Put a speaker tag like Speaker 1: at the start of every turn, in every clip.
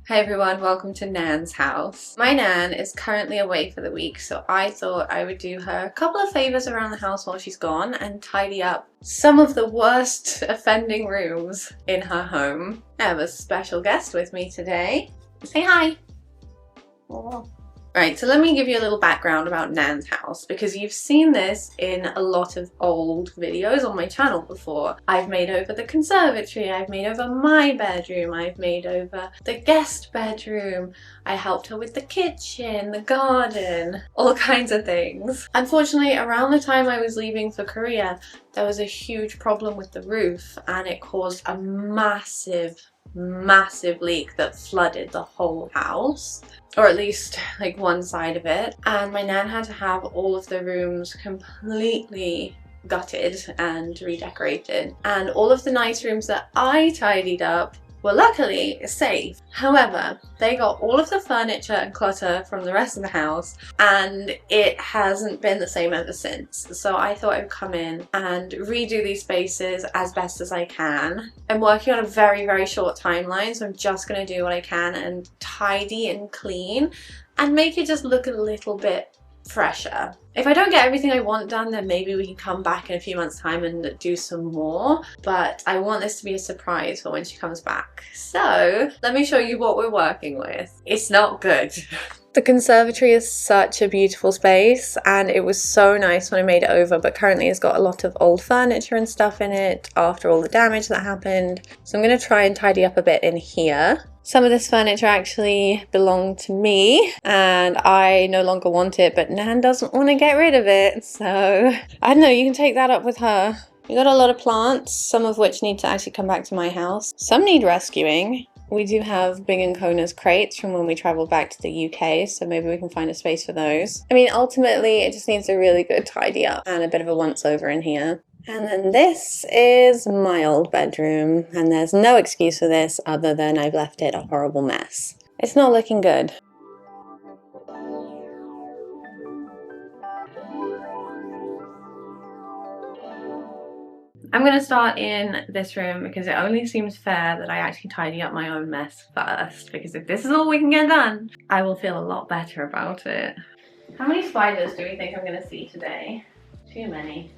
Speaker 1: Hi everyone, welcome to Nan's house. My Nan is currently away for the week, so I thought I would do her a couple of favours around the house while she's gone and tidy up some of the worst offending rooms in her home. I have a special guest with me today. Say hi! Oh. Right, so let me give you a little background about Nan's house, because you've seen this in a lot of old videos on my channel before. I've made over the conservatory, I've made over my bedroom, I've made over the guest bedroom, I helped her with the kitchen, the garden, all kinds of things. Unfortunately, around the time I was leaving for Korea, there was a huge problem with the roof and it caused a massive leak that flooded the whole house, or at least like one side of it, and my Nan had to have all of the rooms completely gutted and redecorated, and all of the nice rooms that I tidied up were luckily safe. However, they got all of the furniture and clutter from the rest of the house and it hasn't been the same ever since. So I thought I'd come in and redo these spaces as best as I can. I'm working on a very short timeline, so I'm just going to do what I can and tidy and clean and make it just look a little bit fresher. If I don't get everything I want done, then maybe we can come back in a few months' time and do some more, but I want this to be a surprise for when she comes back. So let me show you what we're working with. It's not good. The conservatory is such a beautiful space and it was so nice when I made it over, but currently it's got a lot of old furniture and stuff in it after all the damage that happened. So I'm going to try and tidy up a bit in here. Some of this furniture actually belonged to me and I no longer want it, but Nan doesn't want to get rid of it. So I don't know, you can take that up with her. We got a lot of plants, some of which need to actually come back to my house. Some need rescuing. We do have Big and Kona's crates from when we travelled back to the UK, so maybe we can find a space for those. I mean, ultimately, it just needs a really good tidy up and a bit of a once over in here. And then this is my old bedroom, and there's no excuse for this other than I've left it a horrible mess. It's not looking good. I'm going to start in this room because it only seems fair that I actually tidy up my own mess first, because if this is all we can get done, I will feel a lot better about it. How many spiders do we think I'm going to see today? Too many.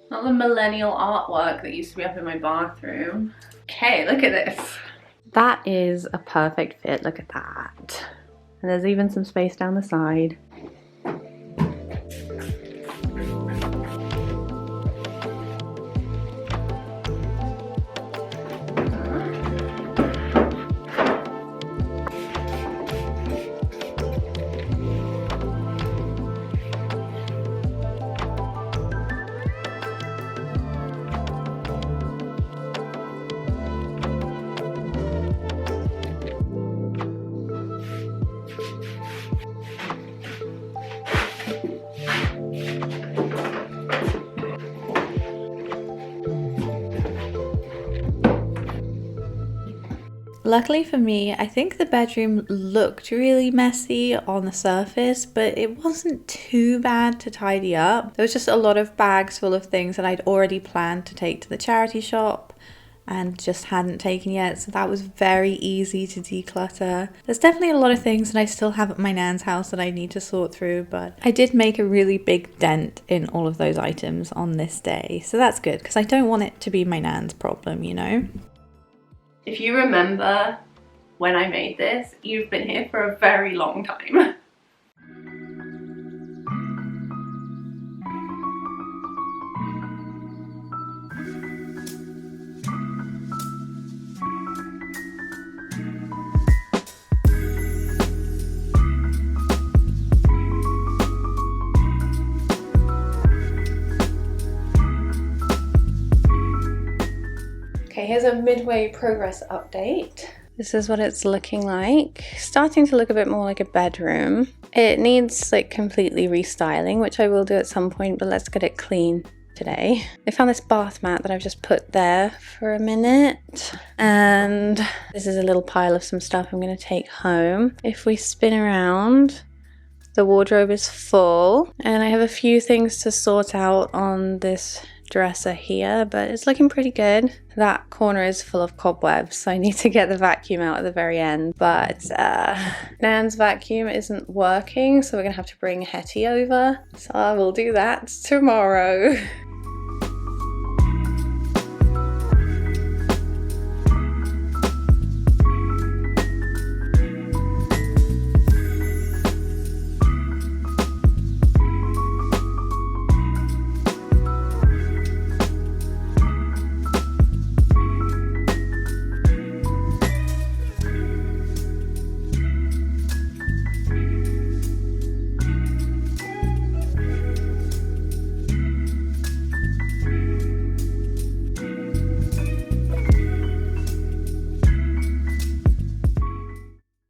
Speaker 1: Not the millennial artwork that used to be up in my bathroom. Okay, look at this. That is a perfect fit, look at that. And there's even some space down the side. Luckily for me, I think the bedroom looked really messy on the surface, but it wasn't too bad to tidy up. There was just a lot of bags full of things that I'd already planned to take to the charity shop and just hadn't taken yet, so that was very easy to declutter. There's definitely a lot of things that I still have at my Nan's house that I need to sort through, but I did make a really big dent in all of those items on this day, so that's good, because I don't want it to be my Nan's problem, you know? If you remember when I made this, you've been here for a very long time. Okay, here's a midway progress update. This is what it's looking like. Starting to look a bit more like a bedroom. It needs like completely restyling, which I will do at some point, but let's get it clean today. I found this bath mat that I've just put there for a minute, and this is a little pile of some stuff I'm going to take home. If we spin around, The wardrobe is full and I have a few things to sort out on this dresser here, but it's looking pretty good. That corner is full of cobwebs, so I need to get the vacuum out at the very end, but Nan's vacuum isn't working, so we're gonna have to bring Hetty over, so I will do that tomorrow.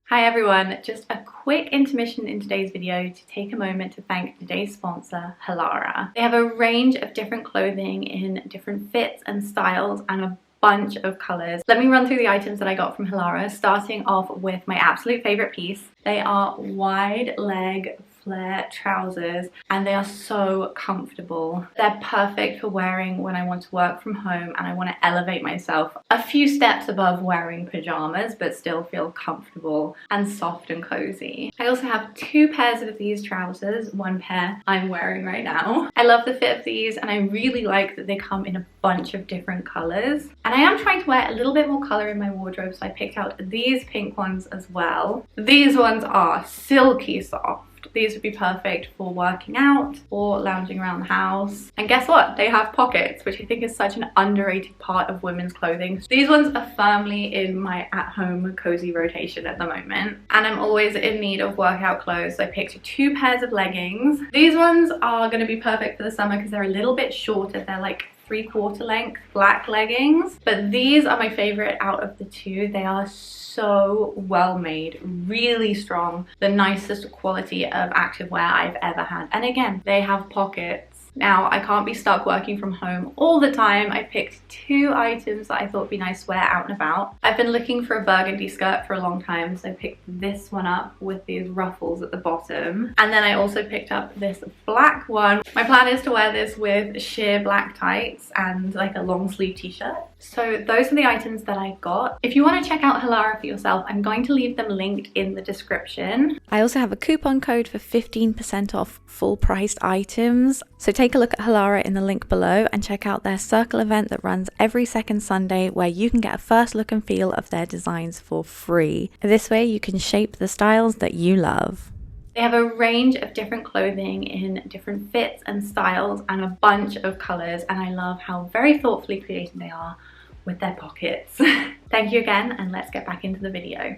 Speaker 2: Hi everyone, just a quick intermission in today's video to take a moment to thank today's sponsor, Halara. They have a range of different clothing in different fits and styles and a bunch of colours. Let me run through the items that I got from Halara, starting off with my absolute favourite piece. They are wide leg flare trousers and they are so comfortable. They're perfect for wearing when I want to work from home and I want to elevate myself a few steps above wearing pajamas but still feel comfortable and soft and cozy. I also have two pairs of these trousers, one pair I'm wearing right now. I love the fit of these and I really like that they come in a bunch of different colours, and I am trying to wear a little bit more colour in my wardrobe, so I picked out these pink ones as well. These ones are silky soft. These would be perfect for working out or lounging around the house. And guess what? They have pockets, which I think is such an underrated part of women's clothing. These ones are firmly in my at-home cozy rotation at the moment. And I'm always in need of workout clothes, so I picked two pairs of leggings. These ones are going to be perfect for the summer because they're a little bit shorter. They're like 3/4 length black leggings, but these are my favorite out of the two. They are so well made, really strong, the nicest quality of activewear I've ever had. And again, they have pockets. Now, I can't be stuck working from home all the time. I picked two items that I thought would be nice to wear out and about. I've been looking for a burgundy skirt for a long time, so I picked this one up with these ruffles at the bottom. And then I also picked up this black one. My plan is to wear this with sheer black tights and like a long sleeve t-shirt. So those are the items that I got. If you want to check out Halara for yourself, I'm going to leave them linked in the description. I also have a coupon code for 15% off full priced items. So take a look at Halara in the link below and check out their circle event that runs every second Sunday where you can get a first look and feel of their designs for free. This way you can shape the styles that you love. They have a range of different clothing in different fits and styles and a bunch of colours, and I love how very thoughtfully created they are with their pockets. Thank you again, and let's get back into the video.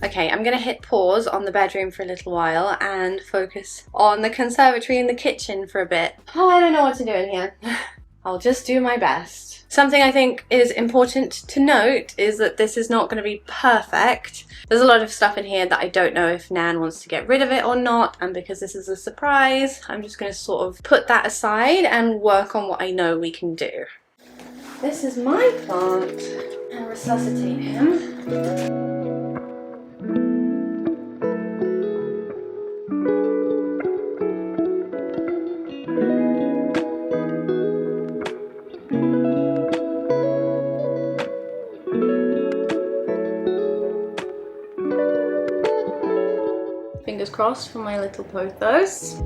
Speaker 1: Okay, I'm gonna hit pause on the bedroom for a little while and focus on the conservatory and the kitchen for a bit. Oh, I don't know what to do in here. I'll just do my best. Something I think is important to note is that this is not going to be perfect. There's a lot of stuff in here that I don't know if Nan wants to get rid of it or not, and because this is a surprise, I'm just going to sort of put that aside and work on what I know we can do. This is my plant. I'll resuscitate him. Fingers crossed for my little pothos.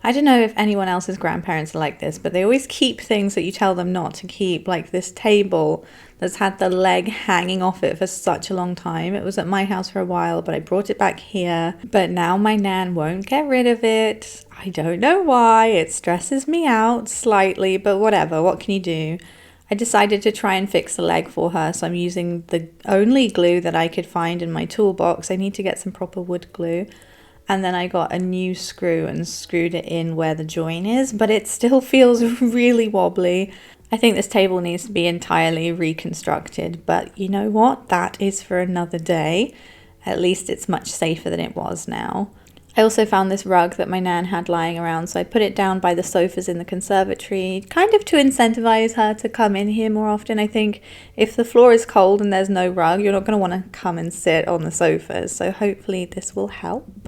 Speaker 2: I don't know if anyone else's grandparents are like this, but they always keep things that you tell them not to keep, like this table that's had the leg hanging off it for such a long time. It was at my house for a while, but I brought it back here. But now my nan won't get rid of it. I don't know why. It stresses me out slightly, but whatever. What can you do? I decided to try and fix the leg for her, so I'm using the only glue that I could find in my toolbox. I need to get some proper wood glue. And then I got a new screw and screwed it in where the join is, but it still feels really wobbly. I think this table needs to be entirely reconstructed, but you know what? That is for another day. At least it's much safer than it was now. I also found this rug that my nan had lying around, so I put it down by the sofas in the conservatory, kind of to incentivize her to come in here more often. I think if the floor is cold and there's no rug, you're not going to want to come and sit on the sofas, so hopefully this will help.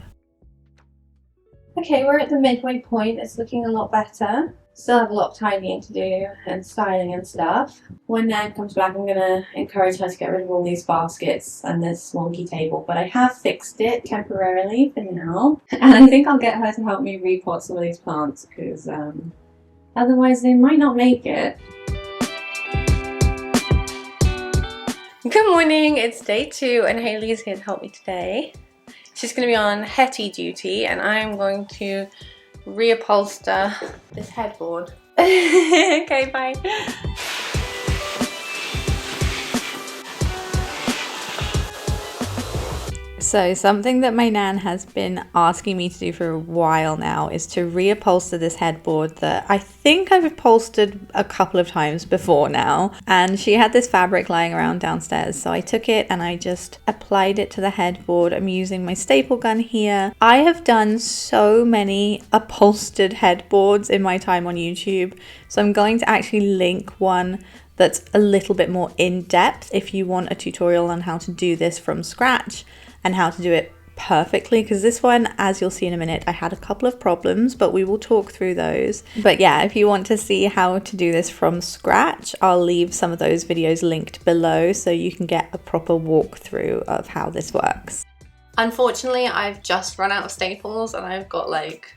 Speaker 1: Okay, we're at the midway point. It's looking a lot better. Still have a lot of tidying to do and styling and stuff. When Nan comes back, I'm going to encourage her to get rid of all these baskets and this wonky table. But I have fixed it temporarily for now. And I think I'll get her to help me repot some of these plants because otherwise they might not make it. Good morning, it's day 2 and Hayley's here to help me today. She's going to be on Hetty duty and I'm going to reupholster this headboard. Okay, bye.
Speaker 2: So something that my nan has been asking me to do for a while now is to reupholster this headboard that I think I've upholstered a couple of times before now. And she had this fabric lying around downstairs, so I took it and I just applied it to the headboard. I'm using my staple gun here. I have done so many upholstered headboards in my time on YouTube, so I'm going to actually link one that's a little bit more in-depth if you want a tutorial on how to do this from scratch and how to do it perfectly, because this one, as you'll see in a minute, I had a couple of problems, but we will talk through those. But yeah, if you want to see how to do this from scratch, I'll leave some of those videos linked below so you can get a proper walkthrough of how this works.
Speaker 1: Unfortunately, I've just run out of staples and I've got like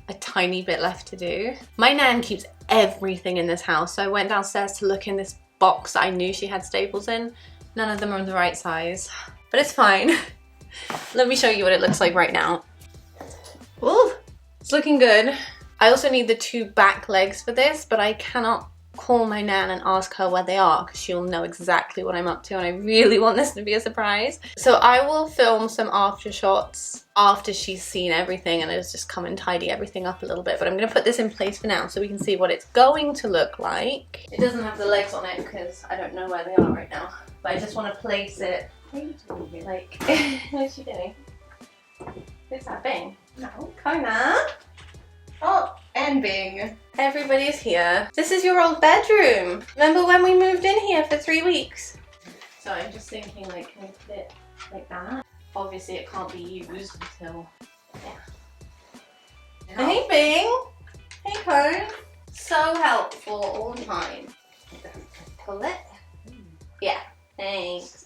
Speaker 1: a tiny bit left to do. My nan keeps everything in this house, so I went downstairs to look in this box that I knew she had staples in. None of them are the right size, but it's fine. Let me show you what it looks like right now. Ooh, it's looking good. I also need the 2 back legs for this, but I cannot call my nan and ask her where they are because she'll know exactly what I'm up to and I really want this to be a surprise. So I will film some after shots after she's seen everything and I'll just come and tidy everything up a little bit. But I'm going to put this in place for now so we can see what it's going to look like. It doesn't have the legs on it because I don't know where they are right now. But I just want to place it. Like, what's she doing? Who's that Bing? No, Kona. Oh, and Bing. Everybody's here. This is your old bedroom. Remember when we moved in here for 3 weeks? So I'm just thinking, like, can I put it like that? Obviously it can't be used until, yeah. No. Hey Bing. Hey Cone. So helpful all the time. Pull it. Yeah, thanks.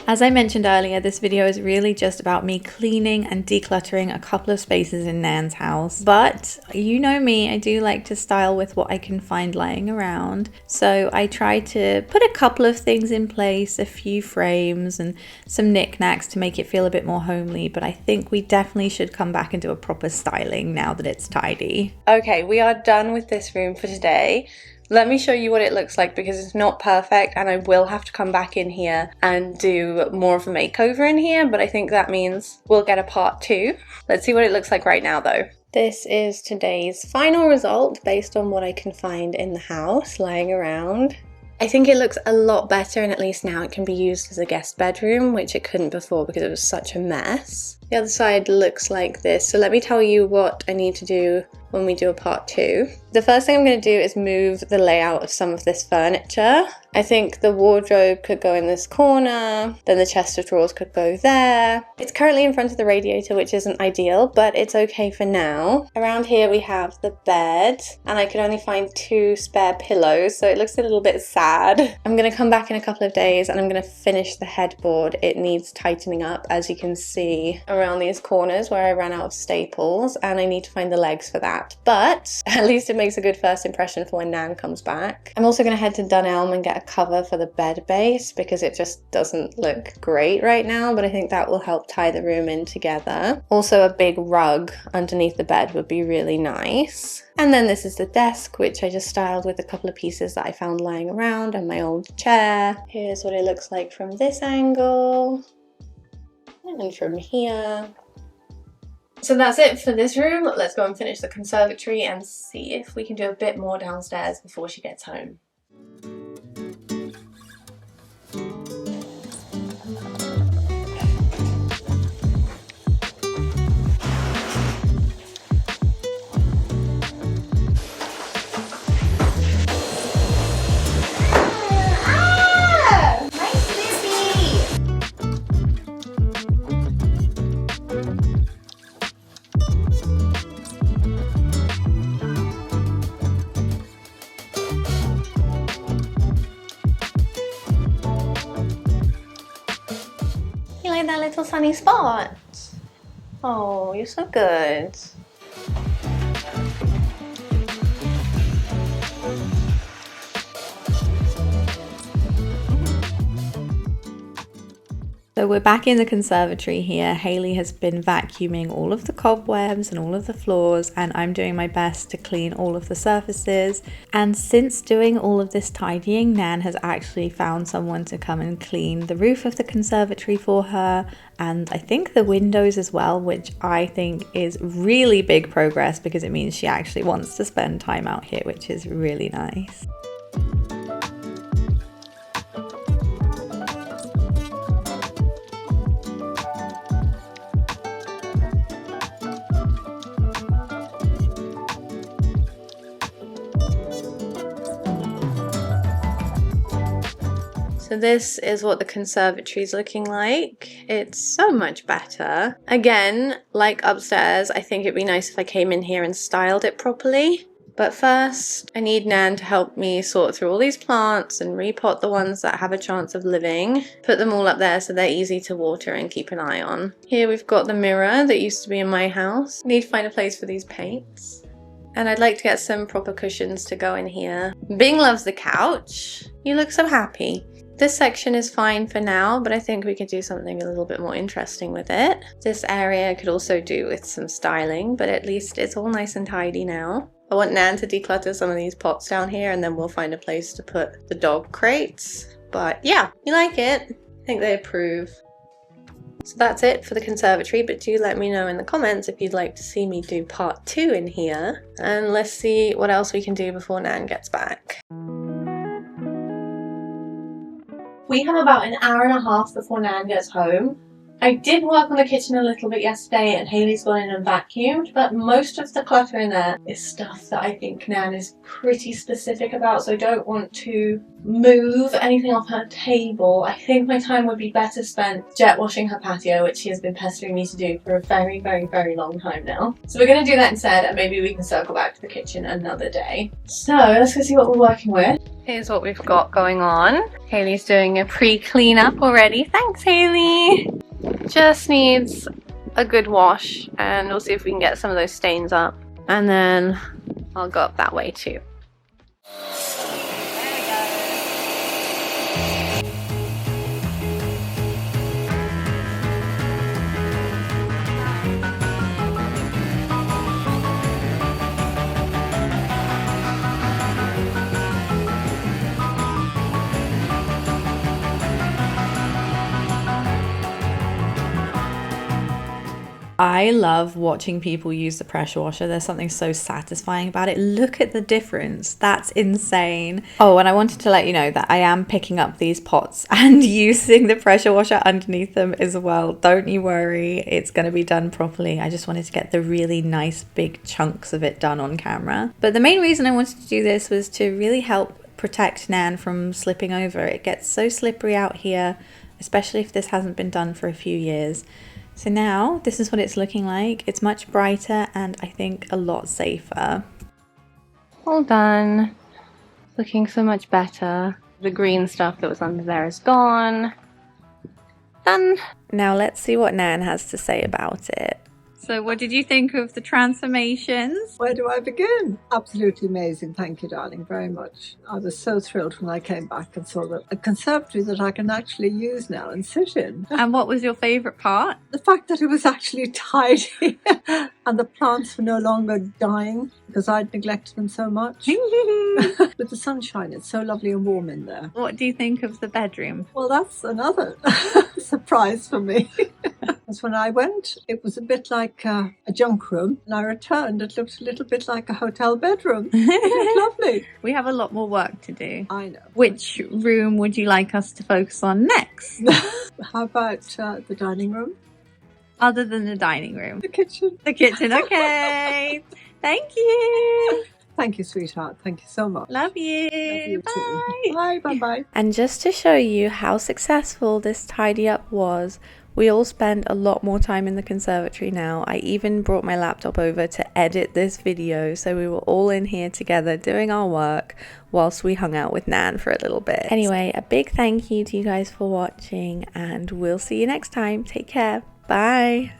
Speaker 2: As I mentioned earlier, this video is really just about me cleaning and decluttering a couple of spaces in Nan's house. But you know me, I do like to style with what I can find lying around. So I try to put a couple of things in place, a few frames and some knickknacks to make it feel a bit more homely. But I think we definitely should come back and do a proper styling now that it's tidy. Okay, we are done with this room for today. Let me show you what it looks like because it's not perfect and I will have to come back in here and do more of a makeover in here, but I think that means we'll get a part 2. Let's see what it looks like right now though. This is today's final result based on what I can find in the house lying around. I think it looks a lot better and at least now it can be used as a guest bedroom, which it couldn't before because it was such a mess. The other side looks like this, so let me tell you what I need to do when we do a part 2. The first thing I'm going to do is move the layout of some of this furniture. I think the wardrobe could go in this corner, then the chest of drawers could go there. It's currently in front of the radiator, which isn't ideal, but it's okay for now. Around here we have the bed, and I could only find 2 spare pillows, so it looks a little bit sad. I'm going to come back in a couple of days and I'm going to finish the headboard. It needs tightening up, as you can see around these corners where I ran out of staples, and I need to find the legs for that. But at least it makes a good first impression for when Nan comes back. I'm also going to head to Dunelm and get a cover for the bed base because it just doesn't look great right now, but I think that will help tie the room in together. Also a big rug underneath the bed would be really nice. And then this is the desk, which I just styled with a couple of pieces that I found lying around and my old chair. Here's what it looks like from this angle. And from here.
Speaker 1: So that's it for this room. Let's go and finish the conservatory and see if we can do a bit more downstairs before she gets home. You like that little sunny spot? Oh, you're so good.
Speaker 2: So we're back in the conservatory here. Hayley has been vacuuming all of the cobwebs and all of the floors, and I'm doing my best to clean all of the surfaces. And since doing all of this tidying, Nan has actually found someone to come and clean the roof of the conservatory for her, and I think the windows as well, which I think is really big progress because it means she actually wants to spend time out here, which is really nice.
Speaker 1: So this is what the conservatory is looking like. It's so much better. Again, like upstairs, I think it'd be nice if I came in here and styled it properly. But first, I need Nan to help me sort through all these plants and repot the ones that have a chance of living. Put them all up there so they're easy to water and keep an eye on. Here we've got the mirror that used to be in my house. Need to find a place for these paints. And I'd like to get some proper cushions to go in here. Bing loves the couch. You look so happy. This section is fine for now, but I think we could do something a little bit more interesting with it. This area could also do with some styling, but at least it's all nice and tidy now. I want Nan to declutter some of these pots down here, and then we'll find a place to put the dog crates. But yeah, you like it? I think they approve. So that's it for the conservatory, but do let me know in the comments if you'd like to see me do part 2 in here. And let's see what else we can do before Nan gets back. We have about an hour and a half before Nan gets home. I did work on the kitchen a little bit yesterday and Hayley's gone in and vacuumed, but most of the clutter in there is stuff that I think Nan is pretty specific about, so I don't want to move anything off her table. I think my time would be better spent jet washing her patio, which she has been pestering me to do for a very, very, very long time now. So we're going to do that instead, and maybe we can circle back to the kitchen another day. So let's go see what we're working with. Here's what we've got going on. Hayley's doing a pre-cleanup already. Thanks, Hayley! Just needs a good wash, and we'll see if we can get some of those stains up. And then I'll go up that way too.
Speaker 2: I love watching people use the pressure washer. There's something so satisfying about it. Look at the difference. That's insane. Oh, and I wanted to let you know that I am picking up these pots and using the pressure washer underneath them as well. Don't you worry, it's going to be done properly. I just wanted to get the really nice big chunks of it done on camera. But the main reason I wanted to do this was to really help protect Nan from slipping over. It gets so slippery out here, especially if this hasn't been done for a few years. So now this is what it's looking like. It's much brighter and I think a lot safer.
Speaker 1: All done. Looking so much better. The green stuff that was under there is gone. Done.
Speaker 2: Now let's see what Nan has to say about it. So what did you think of the transformations?
Speaker 3: Where do I begin? Absolutely amazing. Thank you, darling, very much. I was so thrilled when I came back and saw that a conservatory that I can actually use now and sit in.
Speaker 2: And what was your favourite part?
Speaker 3: The fact that it was actually tidy and the plants were no longer dying because I'd neglected them so much. With the sunshine, it's so lovely and warm in there.
Speaker 2: What do you think of the bedroom?
Speaker 3: Well, that's another surprise for me. Because when I went, it was a bit like a junk room, and I returned, it looked a little bit like a hotel bedroom. It looked lovely.
Speaker 2: We have a lot more work to do.
Speaker 3: I know.
Speaker 2: Which room would you like us to focus on next?
Speaker 3: How about the dining room?
Speaker 2: Other than the dining room?
Speaker 3: The kitchen.
Speaker 2: The kitchen, okay. Thank you.
Speaker 3: Thank you, sweetheart. Thank you so much.
Speaker 2: Love you.
Speaker 3: Love you
Speaker 2: Bye.
Speaker 3: too. Bye, bye, bye.
Speaker 1: And just to show you how successful this tidy up was, we all spend a lot more time in the conservatory now. I even brought my laptop over to edit this video, so we were all in here together doing our work whilst we hung out with Nan for a little bit. Anyway, a big thank you to you guys for watching, and we'll see you next time. Take care. Bye.